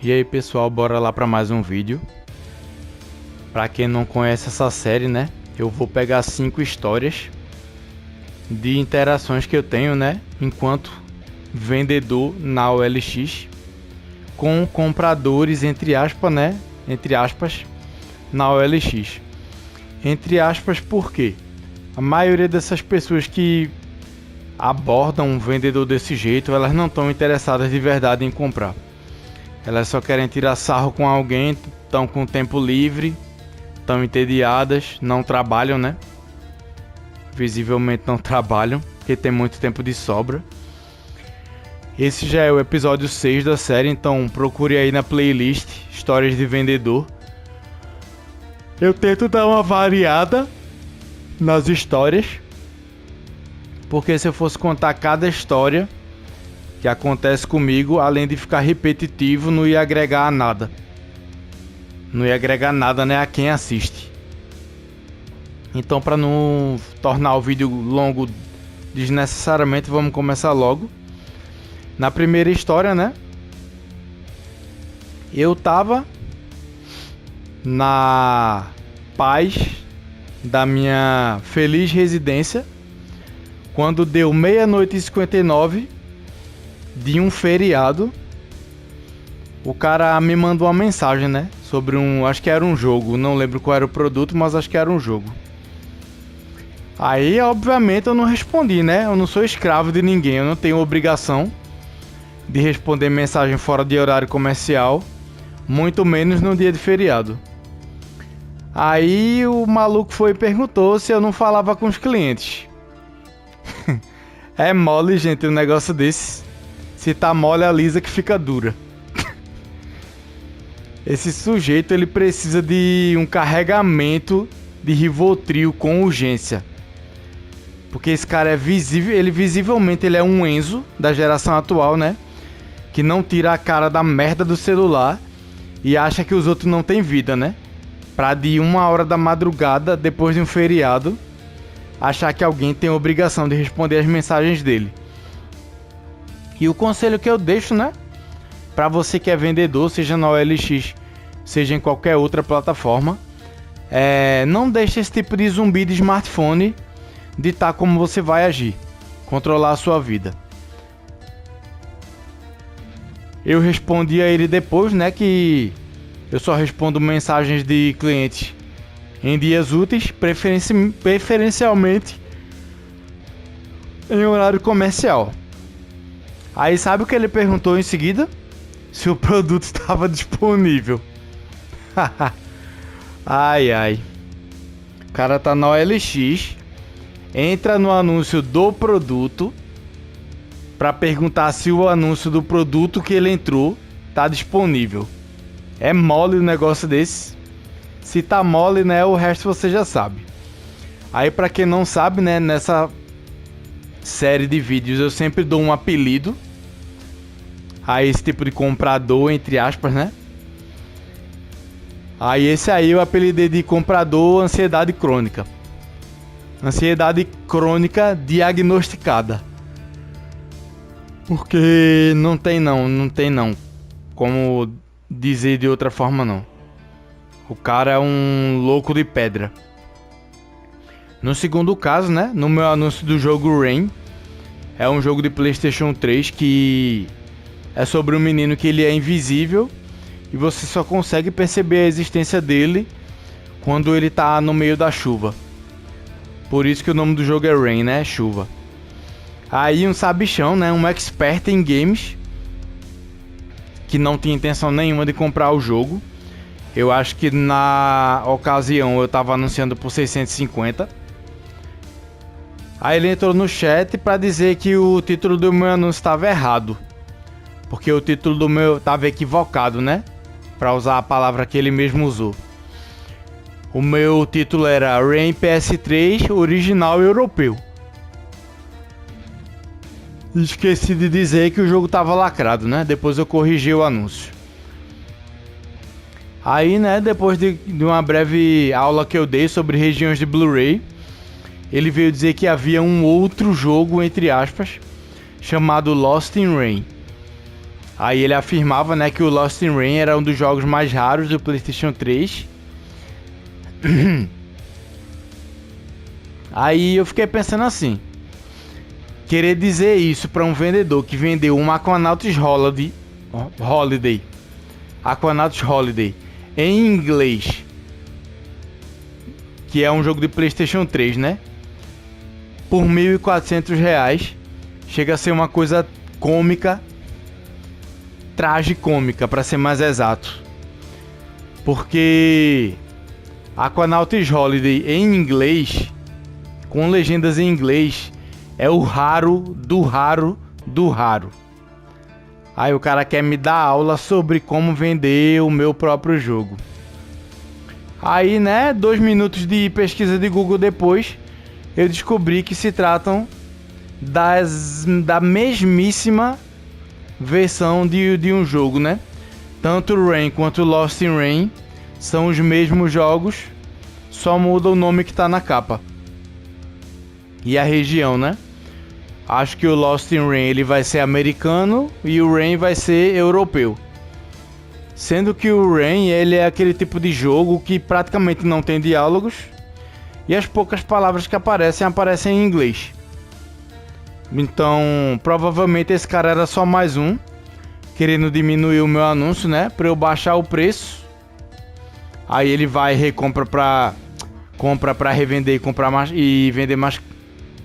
E aí pessoal, bora lá para mais um vídeo. Para quem não conhece essa série, né, eu vou pegar 5 histórias de interações que eu tenho, né, enquanto vendedor na OLX com compradores, entre aspas, né, na OLX. Entre aspas, por quê? A maioria dessas pessoas que abordam um vendedor desse jeito, elas não estão interessadas de verdade em comprar. Elas só querem tirar sarro com alguém, estão com tempo livre, estão entediadas, não trabalham, né? Visivelmente não trabalham, porque tem muito tempo de sobra. Esse já é o episódio 6 da série, então procure aí na playlist Histórias de Vendedor. Eu tento dar uma variada nas histórias, porque se eu fosse contar cada história que acontece comigo, além de ficar repetitivo, não ia agregar nada. Não ia agregar nada, né, a quem assiste. Então, para não tornar o vídeo longo desnecessariamente, vamos começar logo. Na primeira história, né, eu tava na paz da minha feliz residência quando deu 00:59 de um feriado. O cara me mandou uma mensagem, né, sobre acho que era um jogo, não lembro qual era o produto, mas acho que era um jogo. Aí, obviamente, eu não respondi, né, eu não sou escravo de ninguém, eu não tenho obrigação de responder mensagem fora de horário comercial, muito menos no dia de feriado. Aí o maluco foi e perguntou se eu não falava com os clientes. É mole, gente, um negócio desse. Se tá mole, alisa que fica dura. Esse sujeito, ele precisa de um carregamento de Rivotril com urgência. Porque esse cara é visível, visivelmente ele é um Enzo da geração atual, né? Que não tira a cara da merda do celular e acha que os outros não têm vida, né? Pra de 1h da madrugada, depois de um feriado, achar que alguém tem a obrigação de responder as mensagens dele. E o conselho que eu deixo, né, pra você que é vendedor, seja na OLX, seja em qualquer outra plataforma, não deixe esse tipo de zumbi de smartphone ditar como você vai agir, controlar a sua vida. Eu respondi a ele depois, né, que eu só respondo mensagens de clientes em dias úteis, preferencialmente em horário comercial. Aí sabe o que ele perguntou em seguida? Se o produto estava disponível. Ai ai. O cara tá na OLX, entra no anúncio do produto para perguntar se o anúncio do produto que ele entrou tá disponível. É mole um negócio desse. Se tá mole, né, o resto você já sabe. Aí, pra quem não sabe, né, nessa série de vídeos eu sempre dou um apelido a esse tipo de comprador, entre aspas, né? Aí esse aí eu apelidei de comprador ansiedade crônica. Ansiedade crônica diagnosticada. Porque não tem não como dizer de outra forma não. O cara é um louco de pedra. No segundo caso, né, no meu anúncio do jogo Rain, é um jogo de PlayStation 3 que é sobre um menino que ele é invisível e você só consegue perceber a existência dele quando ele tá no meio da chuva. Por isso que o nome do jogo é Rain, né, chuva. Aí um sabichão, né, um expert em games, que não tinha intenção nenhuma de comprar o jogo. Eu acho que na ocasião eu tava anunciando por 650. Aí ele entrou no chat para dizer que o título do meu anúncio estava errado. Porque o título do meu estava equivocado, né? Para usar a palavra que ele mesmo usou. O meu título era Rain PS3 original europeu. Esqueci de dizer que o jogo estava lacrado, né? Depois eu corrigi o anúncio. Aí, né, depois de uma breve aula que eu dei sobre regiões de Blu-ray, ele veio dizer que havia um outro jogo, entre aspas, chamado Lost in Rain. Aí ele afirmava, né, que o Lost in Rain era um dos jogos mais raros do PlayStation 3. Aí eu fiquei pensando assim, querer dizer isso para um vendedor que vendeu um Aquanauts Holiday em inglês, que é um jogo de PlayStation 3, né? Por R$1.400, chega a ser uma coisa cômica, tragicômica, para ser mais exato. Porque Aquanauts Holiday em inglês, com legendas em inglês, é o raro do raro do raro. Aí o cara quer me dar aula sobre como vender o meu próprio jogo. Aí, né, 2 minutos de pesquisa de Google depois, eu descobri que se tratam da mesmíssima versão de um jogo, né? Tanto o Rain quanto o Lost in Rain são os mesmos jogos, só muda o nome que tá na capa e a região, né? Acho que o Lost in Rain ele vai ser americano e o Rain vai ser europeu. Sendo que o Rain ele é aquele tipo de jogo que praticamente não tem diálogos e as poucas palavras que aparecem em inglês. Então, provavelmente esse cara era só mais um querendo diminuir o meu anúncio, né, para eu baixar o preço. Aí ele vai compra para revender e comprar mais e vender mais.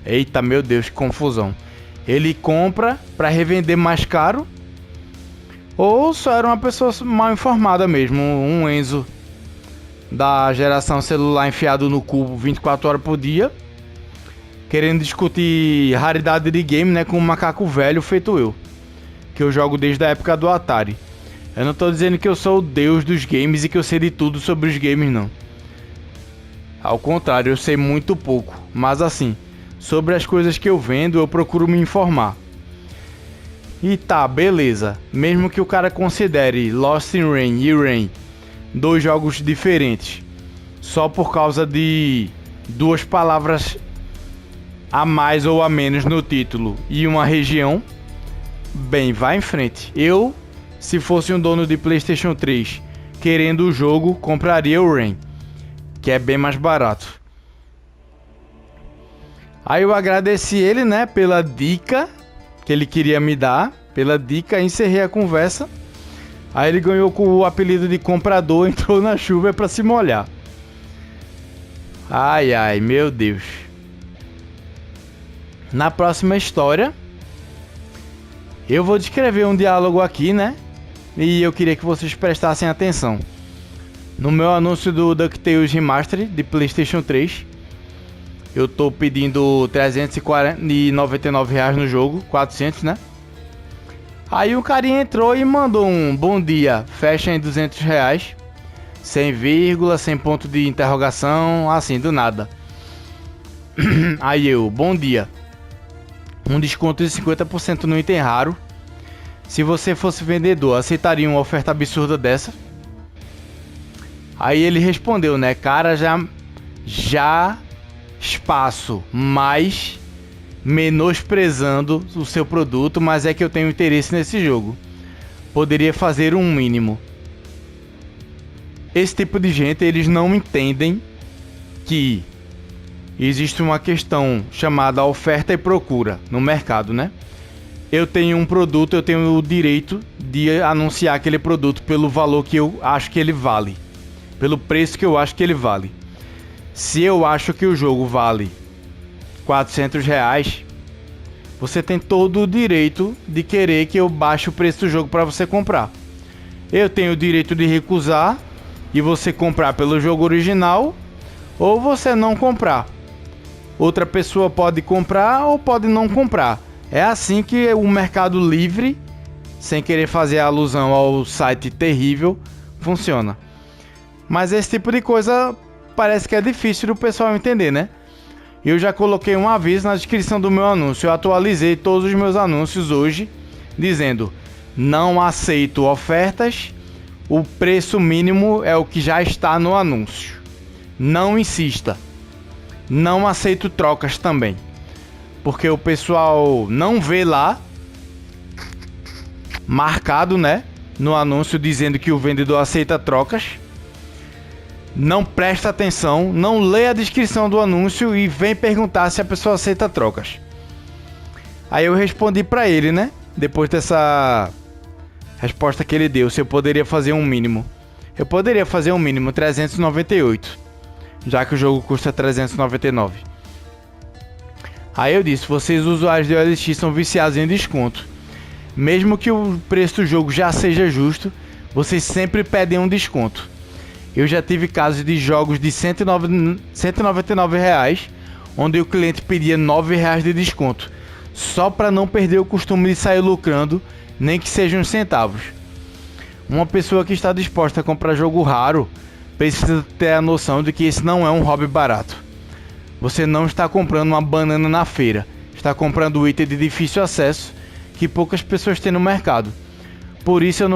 Eita, meu Deus, que confusão. Ele compra para revender mais caro, ou só era uma pessoa mal informada mesmo, um Enzo da geração celular enfiado no cubo 24 horas por dia, querendo discutir raridade de game, né, com um macaco velho feito eu, que eu jogo desde a época do Atari. Eu não tô dizendo que eu sou o deus dos games e que eu sei de tudo sobre os games, não. Ao contrário, eu sei muito pouco, mas assim, sobre as coisas que eu vendo, eu procuro me informar. E tá, beleza. Mesmo que o cara considere Lost in Rain e Rain 2 jogos diferentes, só por causa de 2 palavras a mais ou a menos no título e uma região, bem, vai em frente. Eu, se fosse um dono de PlayStation 3 querendo o jogo, compraria o Rain, que é bem mais barato. Aí eu agradeci ele, né, pela dica que ele queria me dar, pela dica, encerrei a conversa. Aí ele ganhou com o apelido de comprador, entrou na chuva para se molhar. Ai, ai, meu Deus. Na próxima história, eu vou descrever um diálogo aqui, né, e eu queria que vocês prestassem atenção. No meu anúncio do DuckTales Remastered de PlayStation 3, eu tô pedindo R$399 no jogo, 400, né? Aí o carinha entrou e mandou um bom dia, fecha em R$200, sem vírgula, sem ponto de interrogação, assim, do nada. Aí eu, bom dia, um desconto de 50% no item raro. Se você fosse vendedor, aceitaria uma oferta absurda dessa? Aí ele respondeu, né, cara, já espaço, mas menosprezando o seu produto, mas é que eu tenho interesse nesse jogo. Poderia fazer um mínimo. Esse tipo de gente, eles não entendem que existe uma questão chamada oferta e procura no mercado, né? Eu tenho um produto, eu tenho o direito de anunciar aquele produto pelo valor que eu acho que ele vale, pelo preço que eu acho que ele vale. Se eu acho que o jogo vale R$400, você tem todo o direito de querer que eu baixe o preço do jogo para você comprar. Eu tenho o direito de recusar e você comprar pelo jogo original, ou você não comprar. Outra pessoa pode comprar ou pode não comprar. É assim que o Mercado Livre, sem querer fazer alusão ao site terrível, funciona. Mas esse tipo de coisa parece que é difícil do pessoal entender, né? Eu já coloquei um aviso na descrição do meu anúncio. Eu atualizei todos os meus anúncios hoje, dizendo: não aceito ofertas, o preço mínimo é o que já está no anúncio. Não insista. Não aceito trocas também, porque o pessoal não vê lá marcado, né, no anúncio dizendo que o vendedor aceita trocas. Não presta atenção, não lê a descrição do anúncio e vem perguntar se a pessoa aceita trocas. Aí eu respondi para ele, né, depois dessa resposta que ele deu, se eu poderia fazer um mínimo. Eu poderia fazer um mínimo 398, já que o jogo custa 399. Aí eu disse, vocês usuários de OLX são viciados em desconto. Mesmo que o preço do jogo já seja justo, vocês sempre pedem um desconto. Eu já tive casos de jogos de R$ 199 reais, onde o cliente pedia R$ 9 reais de desconto, só para não perder o costume de sair lucrando, nem que sejam uns centavos. Uma pessoa que está disposta a comprar jogo raro precisa ter a noção de que esse não é um hobby barato. Você não está comprando uma banana na feira, está comprando um item de difícil acesso que poucas pessoas têm no mercado. Por isso eu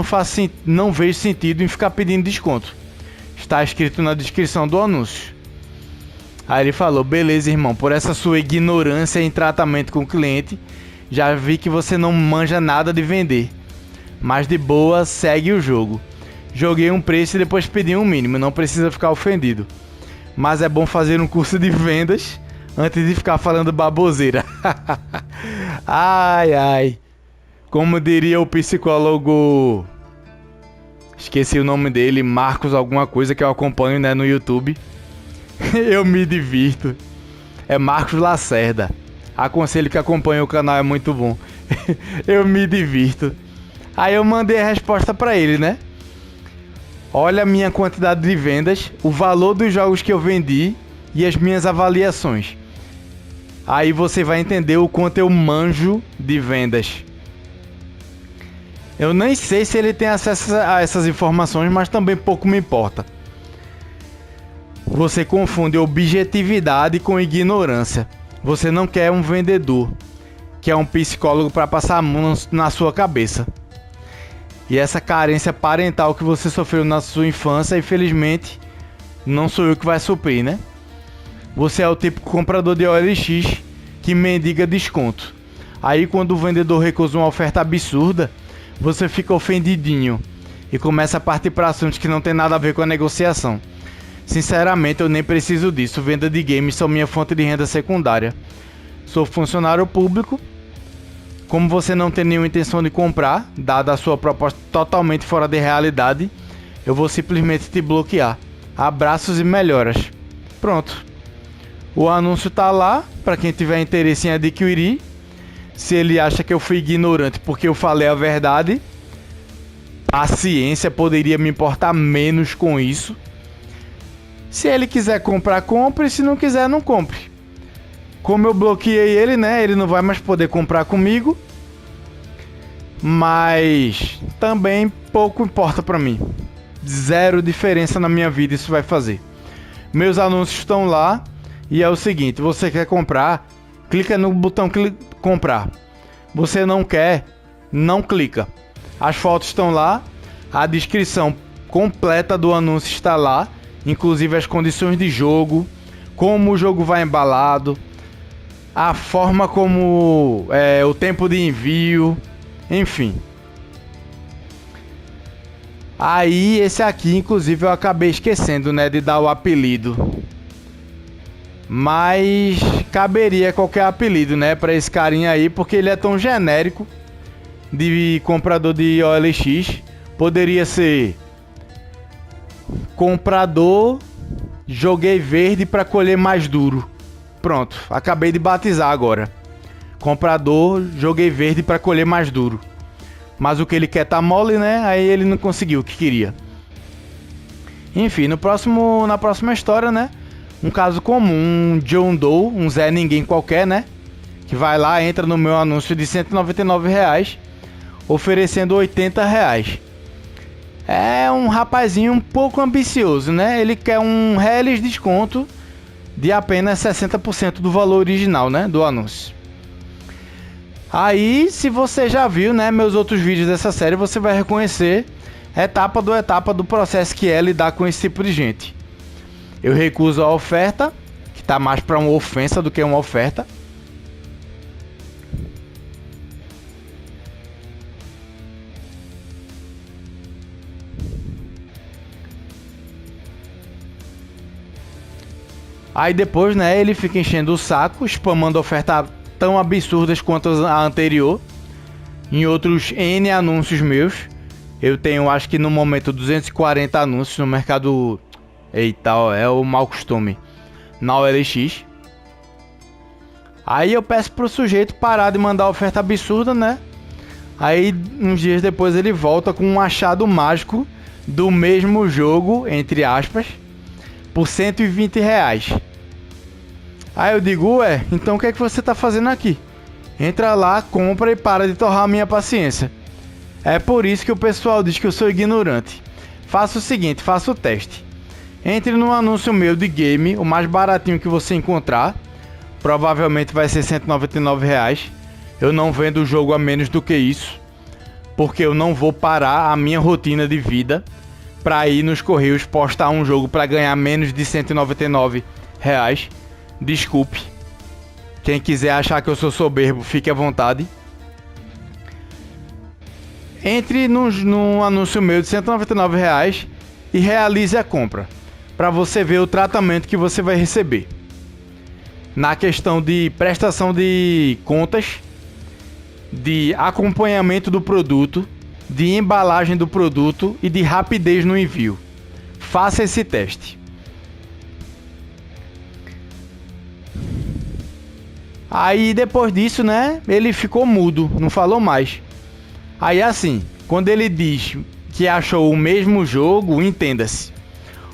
não vejo sentido em ficar pedindo desconto. Está escrito na descrição do anúncio. Aí ele falou, beleza irmão, por essa sua ignorância em tratamento com o cliente, já vi que você não manja nada de vender. Mas de boa, segue o jogo. Joguei um preço e depois pedi um mínimo, não precisa ficar ofendido. Mas é bom fazer um curso de vendas antes de ficar falando baboseira. Ai, ai. Como diria o psicólogo... Esqueci o nome dele, Marcos alguma coisa, que eu acompanho, né, no YouTube. Eu me divirto. É Marcos Lacerda. Aconselho que acompanhe o canal, é muito bom. Eu me divirto. Aí eu mandei a resposta pra ele, né? Olha a minha quantidade de vendas, o valor dos jogos que eu vendi e as minhas avaliações. Aí você vai entender o quanto eu manjo de vendas. Eu nem sei se ele tem acesso a essas informações, mas também pouco me importa. Você confunde objetividade com ignorância. Você não quer um vendedor, que é um psicólogo para passar a mão na sua cabeça. E essa carência parental que você sofreu na sua infância, infelizmente, não sou eu que vai suprir, né? Você é o típico comprador de OLX que mendiga desconto. Aí quando o vendedor recusa uma oferta absurda, você fica ofendidinho e começa a partir para assuntos que não tem nada a ver com a negociação. Sinceramente, eu nem preciso disso. Venda de games são minha fonte de renda secundária. Sou funcionário público. Como você não tem nenhuma intenção de comprar, dada a sua proposta totalmente fora de realidade, eu vou simplesmente te bloquear. Abraços e melhoras. Pronto. O anúncio tá lá para quem tiver interesse em adquirir. Se ele acha que eu fui ignorante porque eu falei a verdade, paciência, poderia me importar menos com isso. Se ele quiser comprar, compre. Se não quiser, não compre. Como eu bloqueei ele, né? Ele não vai mais poder comprar comigo. Mas também pouco importa pra mim. Zero diferença na minha vida isso vai fazer. Meus anúncios estão lá. E é o seguinte, você quer comprar, clica no botão comprar. Você não quer, não clica. As fotos estão lá, a descrição completa do anúncio está lá, inclusive as condições de jogo, como o jogo vai embalado, a forma como o tempo de envio, enfim. Aí esse aqui, inclusive, eu acabei esquecendo, né, de dar o apelido. Mas caberia qualquer apelido, né, para esse carinha aí, porque ele é tão genérico de comprador de OLX. Poderia ser comprador, joguei verde para colher mais duro. Pronto, acabei de batizar agora. Comprador, joguei verde para colher mais duro. Mas o que ele quer tá mole, né? Aí ele não conseguiu o que queria. Enfim, na próxima história, né? Um caso comum, um John Doe, um Zé Ninguém qualquer, né? Que vai lá, entra no meu anúncio de R$199, oferecendo R$80. É um rapazinho um pouco ambicioso, né? Ele quer um reles desconto de apenas 60% do valor original, né? Do anúncio. Aí, se você já viu, né, meus outros vídeos dessa série, você vai reconhecer etapa do processo que é lidar com esse tipo de gente. Eu recuso a oferta, que tá mais para uma ofensa do que uma oferta. Aí depois, né, ele fica enchendo o saco, spamando ofertas tão absurdas quanto a anterior. Em outros N anúncios meus. Eu tenho, acho que no momento, 240 anúncios no mercado... Eita, ó, é o mau costume. Na OLX. Aí eu peço pro sujeito parar de mandar oferta absurda, né? Aí, uns dias depois, ele volta com um achado mágico do mesmo jogo, entre aspas, por R$120. Aí eu digo, ué, então o que é que você tá fazendo aqui? Entra lá, compra e para de torrar a minha paciência. É por isso que o pessoal diz que eu sou ignorante. Faça o seguinte, faça o teste. Entre no anúncio meu de game, o mais baratinho que você encontrar. Provavelmente vai ser R$199. Eu não vendo o jogo a menos do que isso. Porque eu não vou parar a minha rotina de vida para ir nos correios postar um jogo para ganhar menos de R$199. Desculpe. Quem quiser achar que eu sou soberbo, fique à vontade. Entre num anúncio meu de R$199 e realize a compra, para você ver o tratamento que você vai receber. Na questão de prestação de contas, de acompanhamento do produto, de embalagem do produto e de rapidez no envio. Faça esse teste. Aí depois disso, né, ele ficou mudo, não falou mais. Aí assim, quando ele diz que achou o mesmo jogo, entenda-se.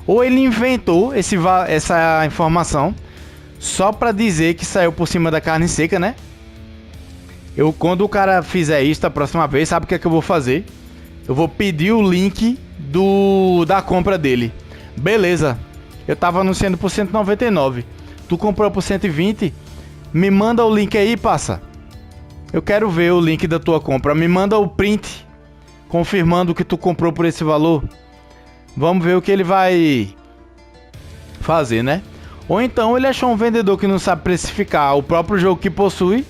Ou ele inventou essa informação só para dizer que saiu por cima da carne seca, né? Quando o cara fizer isso da próxima vez, sabe o que é que eu vou fazer? Eu vou pedir o link da compra dele. Beleza, eu tava anunciando por R$199. Tu comprou por 120? Me manda o link aí, passa. Eu quero ver o link da tua compra. Me manda o print confirmando que tu comprou por esse valor. Vamos ver o que ele vai fazer, né? Ou então ele achou um vendedor que não sabe precificar o próprio jogo que possui.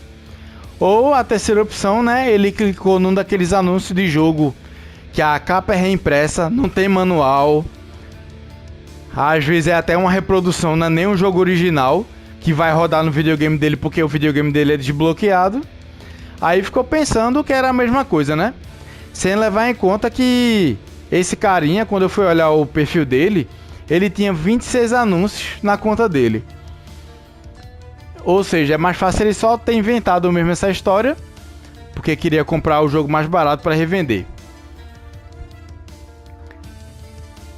Ou a terceira opção, né? Ele clicou num daqueles anúncios de jogo que a capa é reimpressa, não tem manual. Às vezes é até uma reprodução, não é nem um jogo original que vai rodar no videogame dele porque o videogame dele é desbloqueado. Aí ficou pensando que era a mesma coisa, né? Sem levar em conta que esse carinha, quando eu fui olhar o perfil dele, ele tinha 26 anúncios na conta dele. Ou seja, é mais fácil ele só ter inventado mesmo essa história, porque queria comprar o jogo mais barato para revender.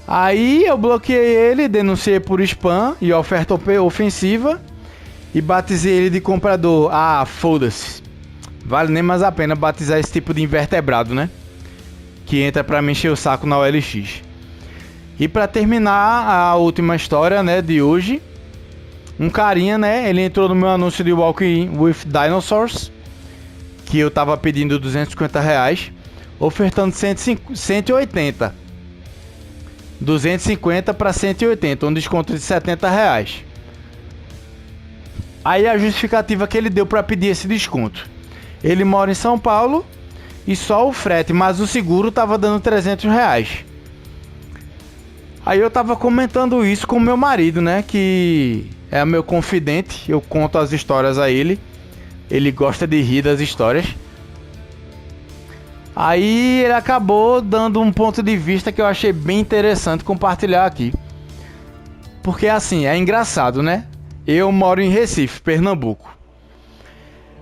Aí eu bloqueei ele, denunciei por spam e oferta ofensiva e batizei ele de comprador. Ah, foda-se. Vale nem mais a pena batizar esse tipo de invertebrado, né? Que entra pra me encher o saco na OLX. E pra terminar a última história, né, de hoje, um carinha, né, ele entrou no meu anúncio de Walking with Dinosaurs, que eu tava pedindo R$250, ofertando 180. 250 para 180, um desconto de R$70. Aí a justificativa que ele deu para pedir esse desconto: ele mora em São Paulo e só o frete, mas o seguro tava dando R$300. Aí eu tava comentando isso com meu marido, né, que é meu confidente, eu conto as histórias a ele. Ele gosta de rir das histórias. Aí ele acabou dando um ponto de vista que eu achei bem interessante compartilhar aqui. Porque assim, é engraçado, né? Eu moro em Recife, Pernambuco.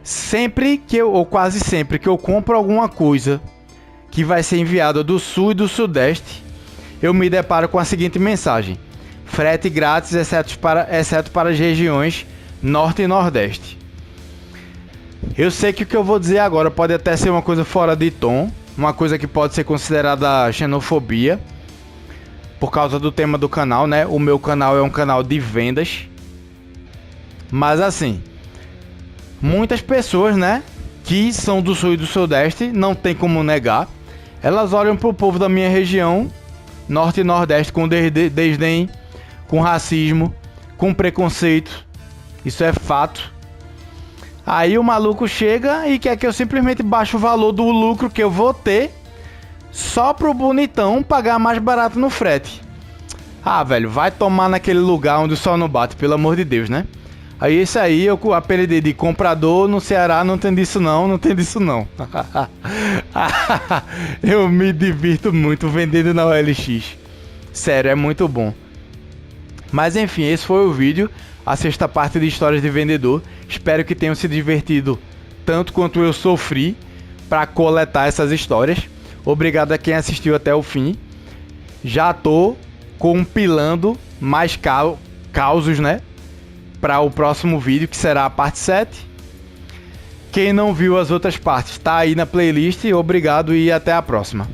Sempre que eu, ou quase sempre que eu compro alguma coisa que vai ser enviada do sul e do sudeste, eu me deparo com a seguinte mensagem: frete grátis, exceto para as regiões norte e nordeste. Eu sei que o que eu vou dizer agora pode até ser uma coisa fora de tom, uma coisa que pode ser considerada xenofobia, por causa do tema do canal, né? O meu canal é um canal de vendas. Mas assim, muitas pessoas, né, que são do sul e do sudeste, não tem como negar, elas olham pro povo da minha região, norte e nordeste, com desdém, com racismo, com preconceito. Isso é fato. Aí o maluco chega e quer que eu simplesmente baixe o valor do lucro que eu vou ter só pro bonitão pagar mais barato no frete. Ah, velho, vai tomar naquele lugar onde o sol não bate, pelo amor de Deus, né? Aí esse aí eu apelidei de comprador no Ceará, não tem disso não, não tem disso não. Eu me divirto muito vendendo na OLX. Sério, é muito bom. Mas enfim, esse foi o vídeo, a sexta parte de histórias de vendedor. Espero que tenham se divertido tanto quanto eu sofri para coletar essas histórias. Obrigado a quem assistiu até o fim. Já tô compilando mais causos, né? Para o próximo vídeo, que será a parte 7. Quem não viu as outras partes, tá aí na playlist. Obrigado e até a próxima.